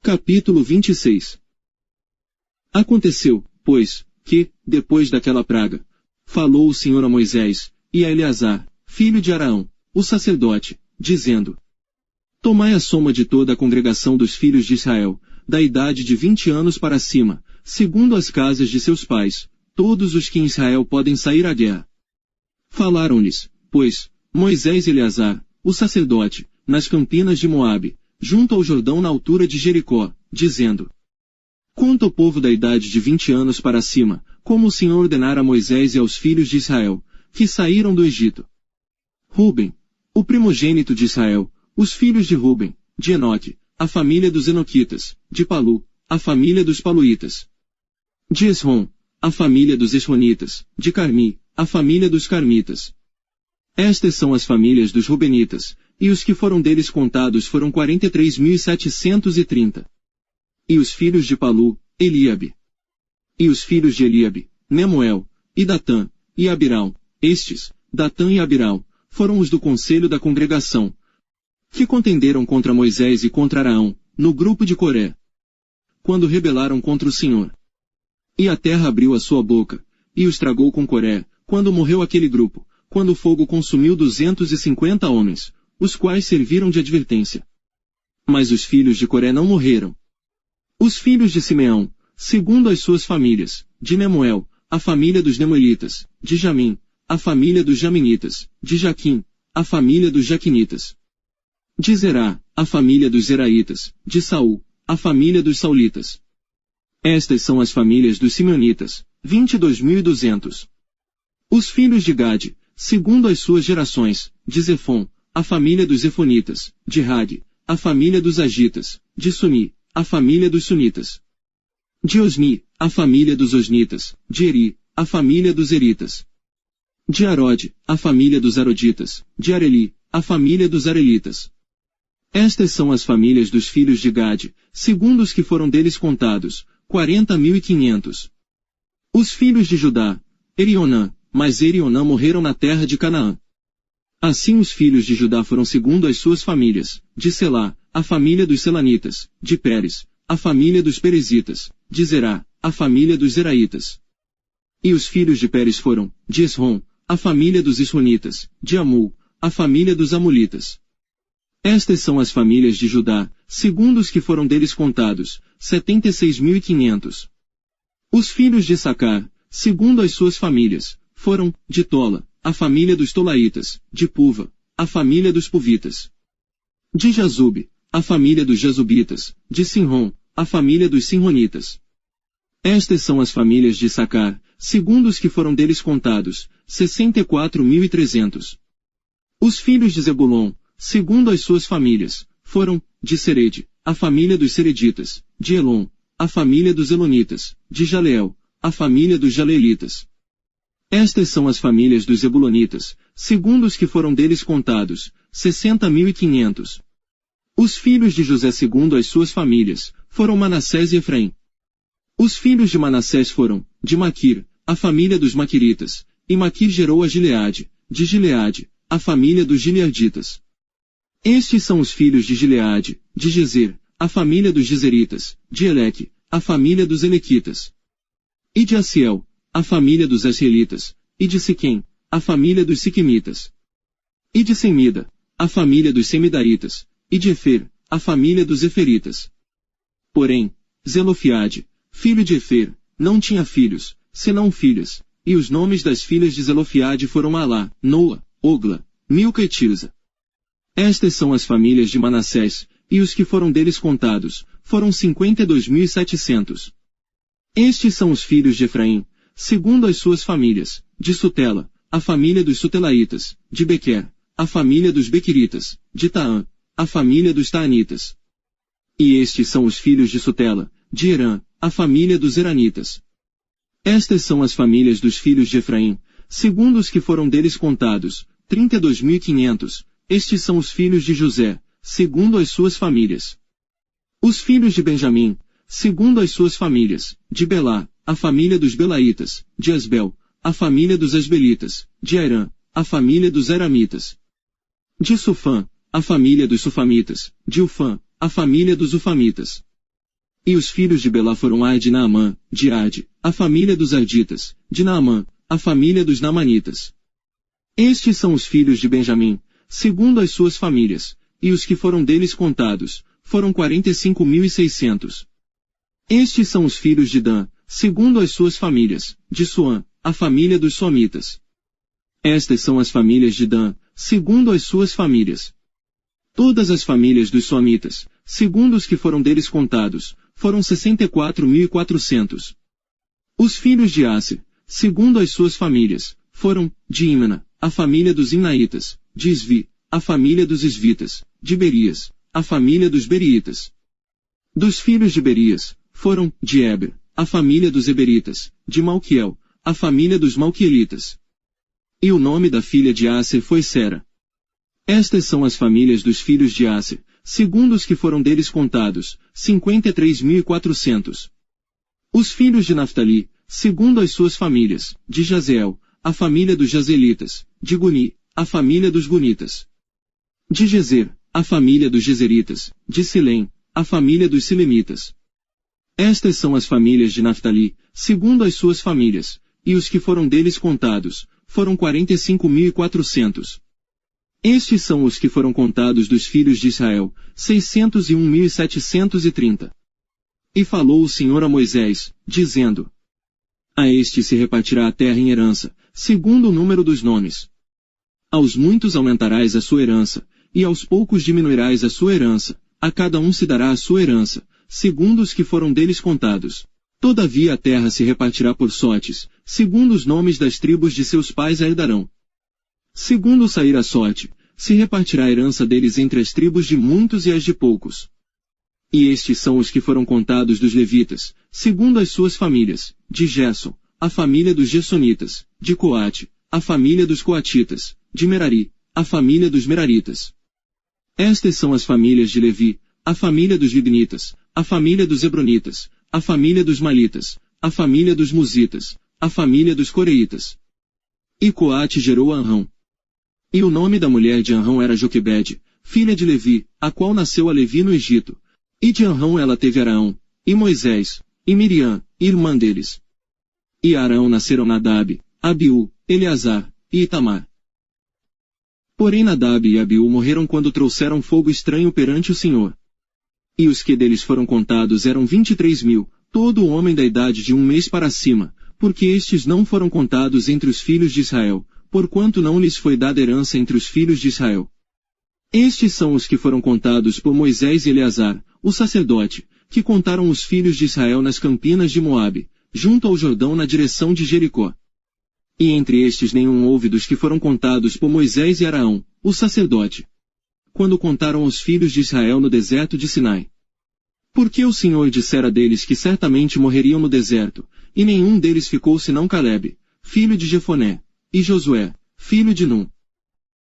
Capítulo 26. Aconteceu, pois, que, depois daquela praga, falou o Senhor a Moisés, e a Eleazar, filho de Araão, o sacerdote, dizendo: Tomai a soma de toda a congregação dos filhos de Israel, da idade de 20 anos para cima, segundo as casas de seus pais, todos os que em Israel podem sair à guerra. Falaram-lhes, pois, Moisés e Eleazar, o sacerdote, nas campinas de Moabe, junto ao Jordão na altura de Jericó, dizendo: Conta o povo da idade de 20 anos para cima, como o Senhor ordenara a Moisés e aos filhos de Israel, que saíram do Egito. Ruben, o primogênito de Israel, os filhos de Ruben, de Enoque, a família dos Enoquitas, de Palu, a família dos Paluítas. De Esrom, a família dos Esronitas, de Carmi, a família dos Carmitas. Estas são as famílias dos Rubenitas, e os que foram deles contados foram 43.730. E os filhos de Palu, Eliabe. E os filhos de Eliabe, Nemuel, e Datã, e Abirão. Estes, Datã e Abirão, foram os do conselho da congregação, que contenderam contra Moisés e contra Araão, no grupo de Coré, quando rebelaram contra o Senhor. E a terra abriu a sua boca, e os tragou com Coré, quando morreu aquele grupo, quando o fogo consumiu 250 homens, os quais serviram de advertência. Mas os filhos de Coré não morreram. Os filhos de Simeão, segundo as suas famílias, de Nemuel, a família dos Nemuelitas, de Jamim, a família dos Jaminitas, de Jaquim, a família dos Jaquinitas. De Zerá, a família dos Zeraitas, de Saul, a família dos Saulitas. Estas são as famílias dos Simeonitas, 22.200. Os filhos de Gade, segundo as suas gerações, de Zefon, a família dos Zefonitas, de Rag, a família dos Agitas, de Suni, a família dos Sunitas. De Osni, a família dos Osnitas, de Eri, a família dos Eritas. De Arode, a família dos Aroditas, de Areli, a família dos Arelitas. Estas são as famílias dos filhos de Gade, segundo os que foram deles contados, 40.500. Os filhos de Judá, Erionã, mas Erionã morreram na terra de Canaã. Assim os filhos de Judá foram segundo as suas famílias, de Selá, a família dos Selanitas, de Pérez, a família dos Perezitas, de Zerá, a família dos Zeraitas. E os filhos de Pérez foram, de Esrom, a família dos Esronitas, de Amul, a família dos Amulitas. Estas são as famílias de Judá, segundo os que foram deles contados, 76.500. Os filhos de Sacar, segundo as suas famílias, foram, de Tola, a família dos Tolaitas, de Puva, a família dos Puvitas. De Jazube, a família dos Jazubitas, de Sinrom, a família dos Sinronitas. Estas são as famílias de Sacar, segundo os que foram deles contados, 64.300. Os filhos de Zebulon, segundo as suas famílias, foram, de Serede, a família dos Sereditas, de Elon, a família dos Elonitas, de Jaleel, a família dos Jaleelitas. Estas são as famílias dos Zebulonitas, segundo os que foram deles contados, 60.500. Os filhos de José segundo as suas famílias, foram Manassés e Efraim. Os filhos de Manassés foram, de Maquir, a família dos Maquiritas, e Maquir gerou a Gileade, de Gileade, a família dos Gileaditas. Estes são os filhos de Gileade, de Gezer, a família dos Gezeritas, de Eleque, a família dos Elequitas. E de Asiel, a família dos Asielitas, e de Siquém, a família dos Siquemitas. E de Semida, a família dos Semidaitas, e de Efer, a família dos Eferitas. Porém, Zelofiade, filho de Efer, não tinha filhos, senão filhas, e os nomes das filhas de Zelofiade foram Malá, Noa, Ogla, Milca e Tirza. Estas são as famílias de Manassés, e os que foram deles contados, foram 52.700. Estes são os filhos de Efraim, segundo as suas famílias, de Sutela, a família dos Sutelaitas, de Bequer, a família dos Bequiritas, de Taã, a família dos Taanitas. E estes são os filhos de Sutela, de Herã, a família dos Heranitas. Estas são as famílias dos filhos de Efraim, segundo os que foram deles contados, 32.500. Estes são os filhos de José, segundo as suas famílias. Os filhos de Benjamim, segundo as suas famílias, de Belá, a família dos Belaitas, de Asbel, a família dos Asbelitas, de Airã, a família dos Aramitas. De Sufã, a família dos Sufamitas, de Ufã, a família dos Ufamitas. E os filhos de Belá foram Ade e Naamã, de Ade, a família dos Arditas, de Naamã, a família dos Naamanitas. Estes são os filhos de Benjamim, segundo as suas famílias, e os que foram deles contados, foram 45.600. Estes são os filhos de Dan, segundo as suas famílias, de Suã, a família dos Suamitas. Estas são as famílias de Dan, segundo as suas famílias. Todas as famílias dos Suamitas, segundo os que foram deles contados, foram 64.400. Os filhos de Aser, segundo as suas famílias, foram, de Imna, a família dos Imnaitas, de Isvi, a família dos Isvitas, de Berias, a família dos Beriitas. Dos filhos de Berias, foram, de Eber, a família dos Eberitas, de Malquiel, a família dos Malquielitas. E o nome da filha de Aser foi Sera. Estas são as famílias dos filhos de Aser, segundo os que foram deles contados, 53.400. Os filhos de Naftali, segundo as suas famílias, de Jazeel, a família dos Jazelitas, de Guni, a família dos Gunitas. De Gezer, a família dos Gezeritas, de Silém, a família dos Silemitas. Estas são as famílias de Naftali, segundo as suas famílias, e os que foram deles contados, foram 45.400. Estes são os que foram contados dos filhos de Israel, 601.730. E falou o Senhor a Moisés, dizendo: A este se repartirá a terra em herança, segundo o número dos nomes. Aos muitos aumentarás a sua herança, e aos poucos diminuirás a sua herança, a cada um se dará a sua herança, segundo os que foram deles contados. Todavia a terra se repartirá por sortes, segundo os nomes das tribos de seus pais a herdarão. Segundo sair a sorte, se repartirá a herança deles entre as tribos de muitos e as de poucos. E estes são os que foram contados dos levitas, segundo as suas famílias, de Gerson, a família dos Gersonitas, de Coate, a família dos Coatitas, de Merari, a família dos Meraritas. Estas são as famílias de Levi, a família dos Libnitas, a família dos Hebronitas, a família dos Malitas, a família dos Musitas, a família dos Coreitas. E Coate gerou Anrão. E o nome da mulher de Anrão era Joquebede, filha de Levi, a qual nasceu a Levi no Egito. E de Anrão ela teve Araão, e Moisés, e Miriam, irmã deles. E a Araão nasceram Nadab, Abiú, Eleazar, e Itamar. Porém Nadab e Abiú morreram quando trouxeram fogo estranho perante o Senhor. E os que deles foram contados eram 23.000, todo homem da idade de 1 mês para cima, porque estes não foram contados entre os filhos de Israel, porquanto não lhes foi dada herança entre os filhos de Israel. Estes são os que foram contados por Moisés e Eleazar, o sacerdote, que contaram os filhos de Israel nas campinas de Moabe, junto ao Jordão na direção de Jericó. E entre estes nenhum houve dos que foram contados por Moisés e Araão, o sacerdote, quando contaram os filhos de Israel no deserto de Sinai. Porque o Senhor dissera deles que certamente morreriam no deserto, e nenhum deles ficou senão Calebe, filho de Jefoné, e Josué, filho de Num.